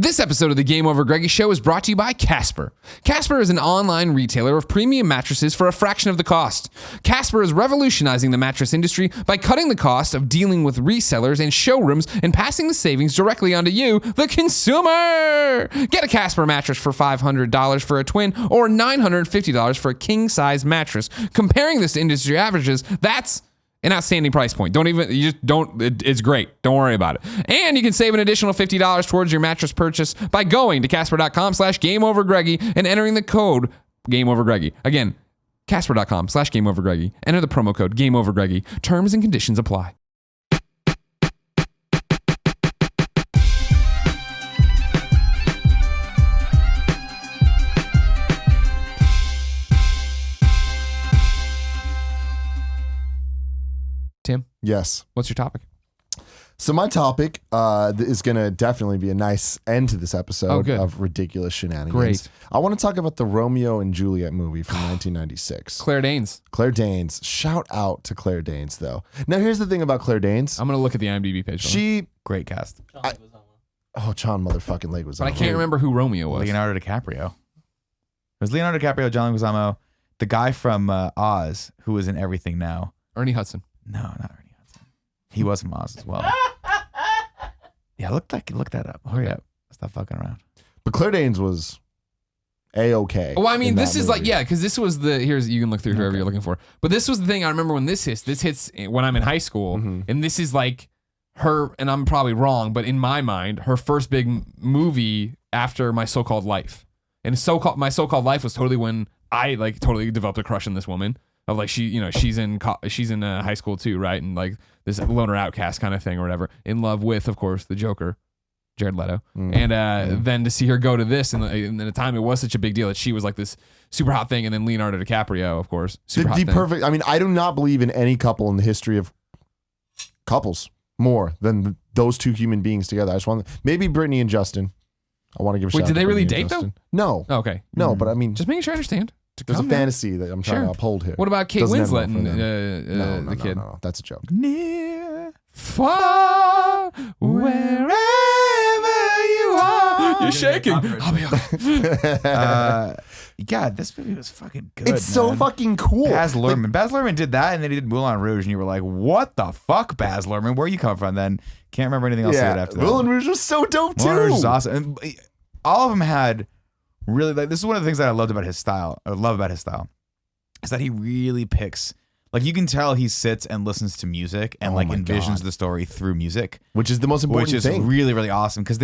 This episode of the Game Over Greggy Show is brought to you by Casper. Casper is an online retailer of premium mattresses for a fraction of the cost. Casper is revolutionizing the mattress industry by cutting the cost of dealing with resellers and showrooms and passing the savings directly onto you, the consumer. Get a Casper mattress for $500 for a twin or $950 for a king-size mattress. Comparing this to industry averages, that's an outstanding price point. It's great. Don't worry about it. And you can save an additional $50 towards your mattress purchase by going to Casper.com/GameOvergreggy and entering the code GameOvergreggy. Again, Casper.com/GameOvergreggy. Enter the promo code GameOvergreggy. Terms and conditions apply. Tim? Yes. What's your topic? So my topic is going to definitely be a nice end to this episode of ridiculous shenanigans. Great. I want to talk about the Romeo and Juliet movie from 1996. Claire Danes. Claire Danes. Shout out to Claire Danes, though. Now, here's the thing about Claire Danes. I'm going to look at the IMDb page. Great cast. John motherfucking Leguizamo. But I can't remember who Romeo was. Leonardo DiCaprio. It was Leonardo DiCaprio, John Leguizamo, the guy from Oz who was in Everything Now. Ernie Hudson. No, not Ernie Hudson. He was from Oz as well. Yeah, look that up. Hurry up. Stop fucking around. But Claire Danes was A-okay. Well, I mean, this is like, because this was you can look through whoever you're looking for. But this was the thing I remember when this hits when I'm in high school. Mm-hmm. And this is like her, and I'm probably wrong, but in my mind, her first big movie after My So-Called Life. And My So-Called Life was totally when I like totally developed a crush on this woman. Of like she's in high school too, right? And like this loner outcast kind of thing or whatever. In love with, of course, the Joker, Jared Leto. And then to see her go to this, and in the time it was such a big deal that she was like this super hot thing, and then Leonardo DiCaprio, of course, super hot thing. Perfect. I mean, I do not believe in any couple in the history of couples more than those two human beings together. I just want maybe Brittany and Justin. I want to give a shout out. Wait, did they really Brittany date though? No. Oh, okay. No, but I mean, just making sure I understand. There's a fantasy that I'm trying to uphold here. What about Kate Doesn't Winslet end well and the kid? No, that's a joke. Near, far, wherever you are. You're shaking. God, this movie was fucking good. It's so fucking cool. Baz Luhrmann. Baz Luhrmann did that, and then he did Moulin Rouge, and you were like, "What the fuck, Baz Luhrmann? Where you come from?" Then can't remember anything else he did after that. Moulin Rouge was so dope too. Moulin Rouge was awesome. And all of them had really like this is one of the things that I loved about his style. I love about his style is that he really picks. Like you can tell he sits and listens to music and like envisions the story through music, which is the most important thing. Which is really, really awesome because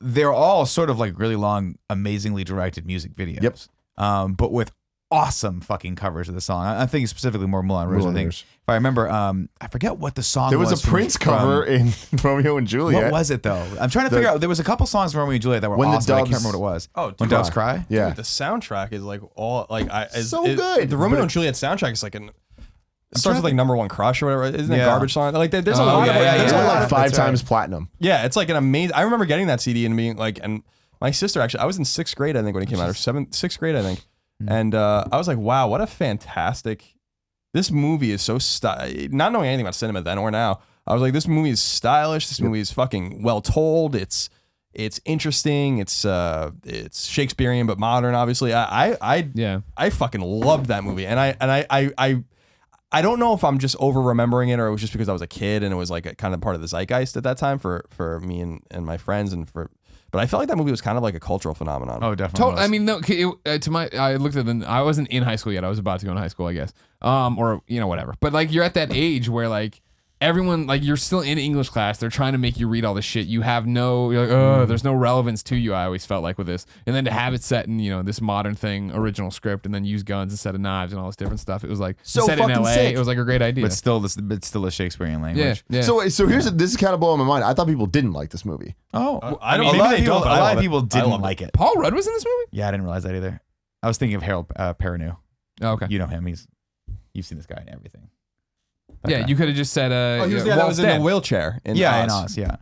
they're all sort of like really long, amazingly directed music videos. Yep. But with awesome fucking covers of the song. I'm thinking specifically more Moulin Rouge. I think if I remember, I forget what the song was. There was a Prince cover in Romeo and Juliet. What was it though? I'm trying to figure out. There was a couple songs from Romeo and Juliet that were awesome. I can't remember what it was. Oh, When Doves Cry. Yeah. Dude, the soundtrack is like good. The Romeo and Juliet soundtrack is like it starts with like Number One Crush or whatever. Isn't it Garbage Song? Like there's a lot of it's only like 5 times platinum. Yeah, it's like an amazing. I remember getting that CD and being like, and my sister actually, I was in 6th grade I think when it came out, or 6th grade I think, and I was like, wow, what a fantastic. This movie is so not knowing anything about cinema then or now, I was like, this movie is stylish. This movie is fucking well told. It's interesting. It's Shakespearean but modern. Obviously, I fucking loved that movie, and I don't know if I'm just over remembering it or it was just because I was a kid and it was like a kind of part of the zeitgeist at that time for me and my friends but I felt like that movie was kind of like a cultural phenomenon. Oh, definitely. I mean, no. I looked at I wasn't in high school yet. I was about to go in high school, I guess. Or whatever. But like, you're at that age where like everyone, like you're still in English class. They're trying to make you read all this shit. You're like, there's no relevance to you. I always felt like with this, and then to have it set in this modern thing, original script, and then use guns instead of knives and all this different stuff. It was like so set in LA. Sick. It was like a great idea. But still a Shakespearean language. Yeah. So here's this is kind of blowing my mind. I thought people didn't like this movie. Oh, I don't. A lot of people I didn't love like it. Paul Rudd was in this movie? Yeah, I didn't realize that either. I was thinking of Harold Perrineau. Oh, okay. You know him. You've seen this guy in everything. Yeah, you could have just said he was the guy that was in the wheelchair in Oz. In Oz, yeah.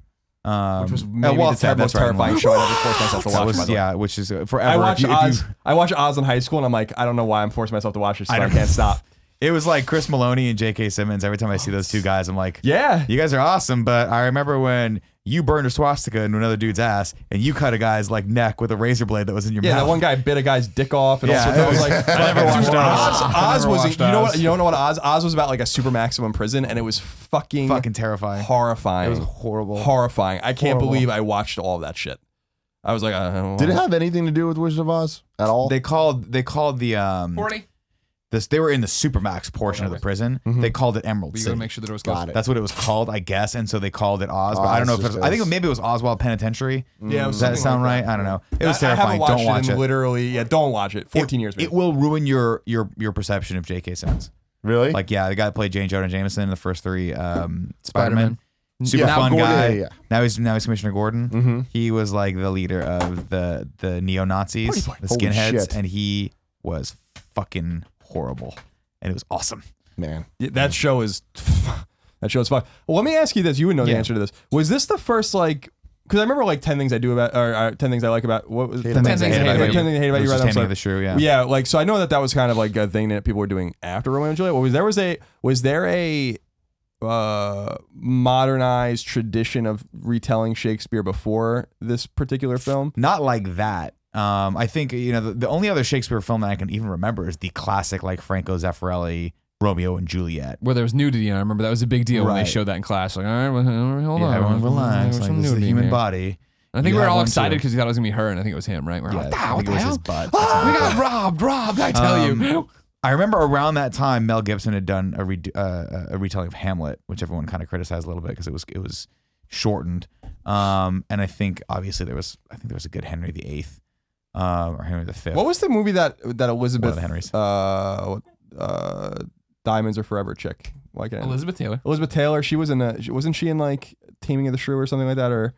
Which was maybe the most terrifying show I ever forced myself to watch. By the way. Which is forever. I watched Oz in high school, and I'm like, I don't know why I'm forcing myself to watch this. So I can't stop. It was like Chris Maloney and J.K. Simmons. Every time I see those two guys, I'm like, Yeah. you guys are awesome. But I remember when you burned a swastika into another dude's ass and you cut a guy's like neck with a razor blade that was in your Yeah, mouth. that one guy bit a guy's dick off, and Yeah, also I was like, I never watched Oz. Oz was, watched you know what? Oz. You don't know what Oz? Oz was about like a super maximum prison, and it was fucking terrifying. horrifying. It was horrible. Horrifying. I can't Horrible. believe I watched all of that shit. I was like, I don't know. Did it have anything to do with Wizard of Oz at all? They called the 40. this. They were in the supermax portion of the prison. They called it Emerald We City. gotta make sure that it was Got it. That's what it was called, I guess, and so they called it Oz. But I don't know if Oz it was, I think just maybe it was Oswald Penitentiary. Yeah, it was Does that something sound like right? that. I don't know. It was I haven't terrifying. watched Don't watch it. it. Literally, yeah, don't watch it. 14 years. It will ruin your perception of J.K. Simmons. Really? Like, yeah, the guy that played Jane Jonah Jameson in the first three Spider-Man. Spider-Man. Super Yeah, fun Gordon, guy. yeah. Now he's Commissioner Gordon. Mm-hmm. He was like the leader of the neo-Nazis, the Holy skinheads, shit. and he was fucking horrible. And it was awesome. Man. Yeah, that show is fun. Well, let me ask you this. You would know the Yeah. answer to this. Was this the first like? Because I remember like 10 things I do about, or 10 things I like about. What was 10 things I hate about you. 10 things I hate about It you. was Right? just I'm handing sorry. you the shrew, yeah. Yeah, like so I know that was kind of like a thing that people were doing after Romeo and Juliet. Was there a modernized tradition of retelling Shakespeare before this particular film? Not like that. I think the only other Shakespeare film that I can even remember is the classic like Franco Zeffirelli Romeo and Juliet. Where there was nudity, and I remember that was a big deal when they Right. showed that in class. Like, all right, well, hold Yeah, on. everyone relax. There's Like, some this is the nudity human here. body. I think You we were have all one excited too. because we thought it was gonna be her, and I think it was him, right? We're Yeah, like, I what think the it was hell? his butt. Ah, we got robbed. I tell you. I remember around that time, Mel Gibson had done a retelling of Hamlet, which everyone kind of criticized a little bit because it was shortened. And I think obviously there was a good Henry VIII or Henry V. What was the movie that Elizabeth One of the Henrys. Diamonds Are Forever chick? Why can't I- Elizabeth Taylor. Elizabeth Taylor. She was wasn't she in like Taming of the Shrew or something like that? Or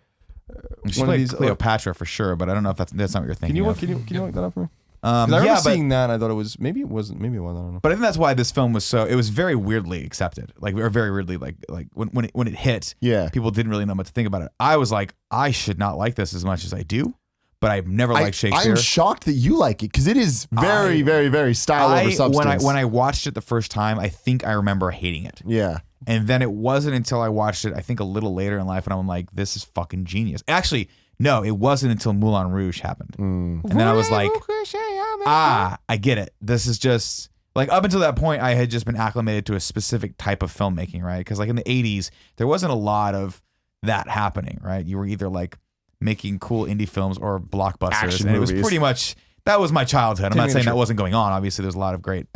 She one of played these- Cleopatra for sure, but I don't know if that's not what you're can thinking. you of. can you look that up for me? 'Cause I remember yeah, but seeing that and I thought it was maybe it wasn't I don't know. But I think that's why this film was it was very weirdly accepted. Like we were very weirdly like when it hit, Yeah. people didn't really know what to think about it. I was like, I should not like this as much as I do, but I've never liked Shakespeare. I'm shocked that you like it because it is very, very, very style over substance. when I watched it the first time, I think I remember hating it. yeah. And then it wasn't until I watched it, I think a little later in life, and I'm like, this is fucking genius. Actually, no, it wasn't until Moulin Rouge happened. And then I was like, I get it. This is just like up until that point, I had just been acclimated to a specific type of filmmaking, right? Because like in the 80s, there wasn't a lot of that happening, right? You were either like making cool indie films or blockbusters. Action and movies. it was pretty much, that was my childhood. I'm Timmy not and saying the that wasn't going on. Obviously, there's a lot of great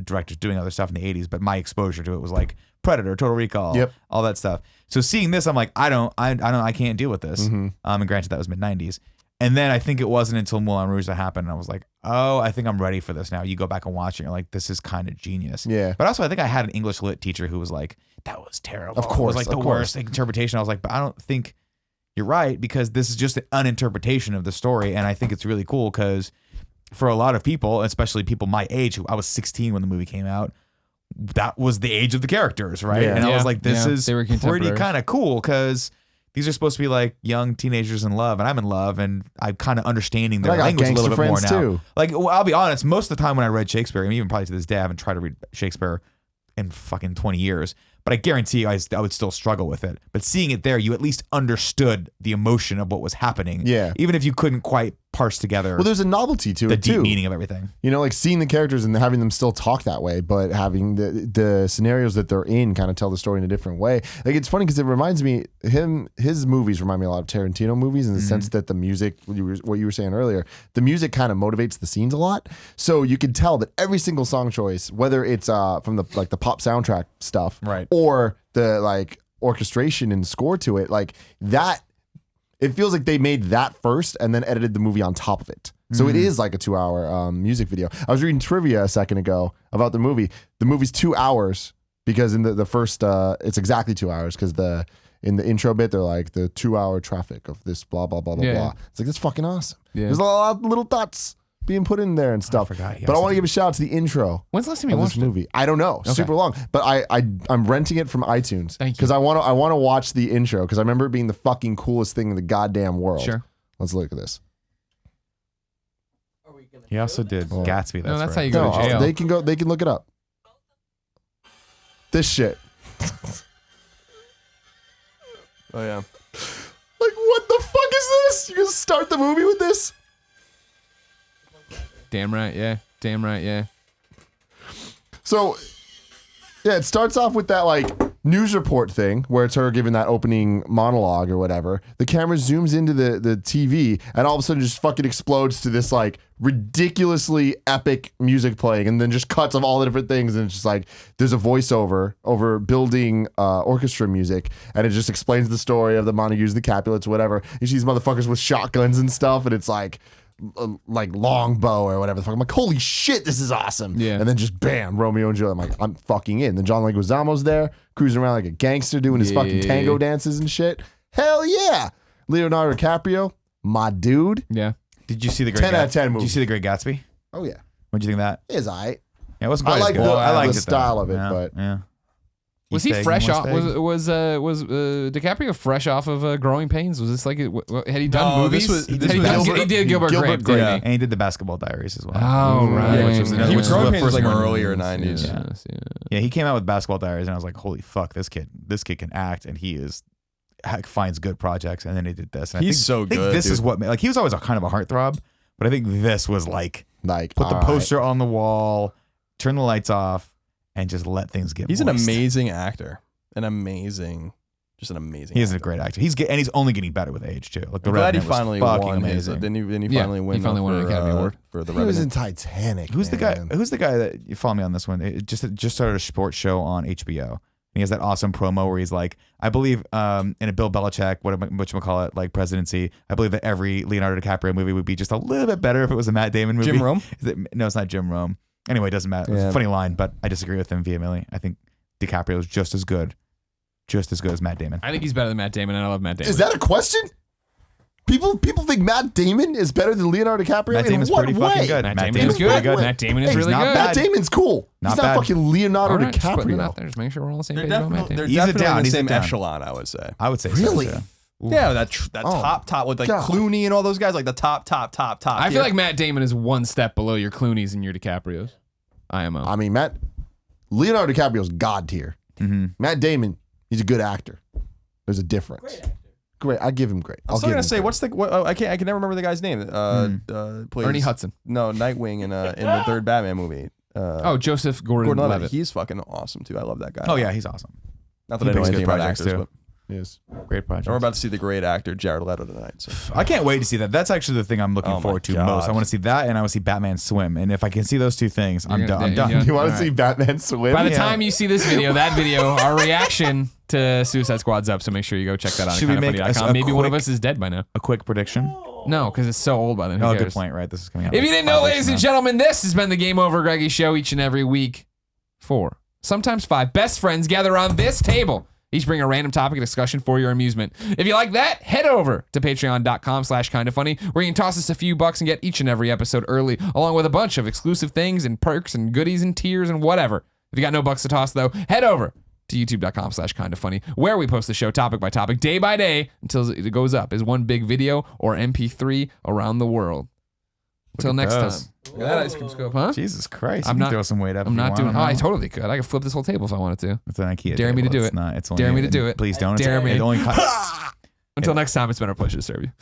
directors doing other stuff in the 80s, but my exposure to it was like Predator, Total Recall, Yep. all that stuff. So seeing this, I'm like, I can't deal with this. And granted, that was mid 90s. And then I think it wasn't until Moulin Rouge that happened, and I was like, oh, I think I'm ready for this now. You go back and watch it, and you're like, this is kind of genius. Yeah. But also, I think I had an English lit teacher who was like, that was terrible. Of course, it was like of the course. worst interpretation. I was like, but I don't think you're right, because this is just an interpretation of the story, and I think it's really cool because for a lot of people, especially people my age, who I was 16 when the movie came out, that was the age of the characters, right? Yeah. And I was Yeah. like, this Yeah. is They were pretty contemporaries. kind of cool because these are supposed to be like young teenagers in love, and I'm in love, and I'm kind of understanding their I got language a little gangster bit more friends now. too. Like, well, I'll be honest, most of the time when I read Shakespeare, and even probably to this day, I haven't tried to read Shakespeare in fucking 20 years. But I guarantee you I would still struggle with it. But seeing it there, you at least understood the emotion of what was happening. Yeah. Even if you couldn't quite parse together Well, there's a novelty to the it deep too. meaning of everything. You know, like seeing the characters and having them still talk that way, but having the scenarios that they're in kind of tell the story in a different way. Like it's funny because it reminds me his movies remind me a lot of Tarantino movies in the sense that the music, what you were saying earlier, the music kind of motivates the scenes a lot. So you can tell that every single song choice, whether it's from the like the pop soundtrack stuff, Right. or the like orchestration and score to it, like that. It feels like they made that first and then edited the movie on top of it. So it is like a 2-hour music video. I was reading trivia a second ago about the movie. The movie's 2 hours because in the first, it's exactly 2 hours because in the intro bit, they're like the 2-hour traffic of this blah, blah, blah, blah, Yeah. blah. It's like, that's fucking awesome. Yeah. There's a lot of little thoughts being put in there and stuff. forgot he But I also want to give a shout out to the intro When's the last time you of watched this it? movie. I don't know, super long, but I'm renting it from iTunes Thank you. because I want to watch the intro because I remember it being the fucking coolest thing in the goddamn world. Sure. Let's look at this. He also did Gatsby. No, that's how right. you go No, to jail. they can look it up. This shit. Oh yeah. Like, what the fuck is this? You gonna start the movie with this? Damn right, yeah. Damn right, yeah. So, yeah, it starts off with that, like, news report thing where it's her giving that opening monologue or whatever. The camera zooms into the TV and all of a sudden just fucking explodes to this, like, ridiculously epic music playing and then just cuts of all the different things. And it's just like, there's a voiceover over building orchestra music and it just explains the story of the Montagues, the Capulets, whatever. You see these motherfuckers with shotguns and stuff and it's like longbow or whatever the fuck. I'm like, holy shit, this is awesome. Yeah. And then just bam, Romeo and Juliet. I'm like, I'm fucking in. Then John Leguizamo's there, cruising around like a gangster doing his fucking tango dances and shit. Hell yeah. Leonardo DiCaprio, my dude. Yeah. Did you see the Great 10 out of 10 movie. Did you see the Great Gatsby? Oh yeah. What'd you think of that? It is alright. Yeah, it wasn't I quite as like good. the- I liked the it, though. style of it, Yeah, but- yeah. Was he East egg, fresh West off? egg. Was DiCaprio fresh off of Growing Pains? Was this like had he done No, movies? this was- Had this he, was done, Gilbert- he did Gilbert Grape, didn't yeah. he? And he did the Basketball Diaries as well. Oh right, Yeah, which was He was the Growing Pains was first like one. earlier 90s. Yeah. Yes, yeah. Yeah, he came out with Basketball Diaries, and I was like, "Holy fuck, this kid can act, and he finds good projects." And then he did this. And He's so I think good, This is dude. what like he was always a kind of a heartthrob, but I think this was like Like, put the alright. poster on the wall, turn the lights off, and just let things get. He's an moist. amazing actor. Just an amazing. He is a actor. great actor. And he's only getting better with age too. Like the I'm glad he Revenant was finally fucking won his. amazing. Didn't he Yeah, finally win? he finally won an Academy Award for the He was in Revenant. Titanic. Who's the guy? man. Who's the guy that you follow me on this one? It just started a sports show on HBO. And he has that awesome promo where he's like, I believe in a Bill Belichick, whatchamacallit, like presidency, I believe that every Leonardo DiCaprio movie would be just a little bit better if it was a Matt Damon movie. Jim Rome? No, it's not Jim Rome. Anyway, it doesn't matter. It's Yeah. a funny line, but I disagree with him vehemently. I think DiCaprio is just as good as Matt Damon. I think he's better than Matt Damon, and I love Matt Damon. Is that a question? People think Matt Damon is better than Leonardo DiCaprio? Matt In Damon's what pretty way? fucking good. Matt Matt Damon Damon's is good. pretty good. Matt Damon is Hey, he's really not good. bad. Matt Damon's cool. Not He's not bad. fucking Leonardo All right, just putting it out DiCaprio. there. Just make sure we're all on the same They're page about Matt definitely, Damon. they're Ease it definitely down, in the ease it same down. echelon, I would say. I would say Really? so. Too. Yeah, that Oh, top with like God. Clooney and all those guys, like the top. I feel tier. like Matt Damon is one step below your Clooney's and your DiCaprios. IMO. I mean, Leonardo DiCaprio's god tier. Mm-hmm. Matt Damon, he's a good actor. There's a difference. Great. I give him great. I was still gonna say, what's the? I can never remember the guy's name. Plays Ernie Hudson. No, Nightwing in the third Batman movie. Joseph Gordon-Levitt. He's fucking awesome too. I love that guy. Oh yeah, he's awesome. Not that He I know brings anything good about projects, actors, too. but Yes. Great project. and we're about to see the great actor Jared Leto tonight. So I can't wait to see that. That's actually the thing I'm looking Oh my forward to God. most. I want to see that, and I want to see Batman swim. And if I can see those two things, I'm You're done. gonna- I'm done. yeah. You want to All see right. Batman swim? By the Yeah. time you see this video, our reaction to Suicide Squad's up, so make sure you go check that out Should we on make kindoffunny.com. a Maybe one of quick- us is dead by now. A quick prediction. No, because it's so old by then. Who Oh, cares? good point. Right, this is coming out. If like you didn't 5 know, weeks ladies from and now. gentlemen, this has been the Game Over Greggy Show each and every week. 4, sometimes 5 best friends gather around this table. Each bring a random topic of discussion for your amusement. If you like that, head over to patreon.com/kindoffunny, where you can toss us a few bucks and get each and every episode early, along with a bunch of exclusive things and perks and goodies and tiers and whatever. If you got no bucks to toss, though, head over to youtube.com/kindoffunny, where we post the show topic by topic, day by day, until it goes up as one big video or MP3 around the world. Until next time. those. Look at that ice cream scope, huh? Jesus Christ! I'm you can not- throw some weight up. I'm if you not want, doing. Oh, I know. totally could. I could flip this whole table if I wanted to. It's an IKEA. Dare me to table. do It's it. not. It's only. Dare me to do it. Please don't. Dare It's, me. It only. Until next time, it's been our pleasure to serve you.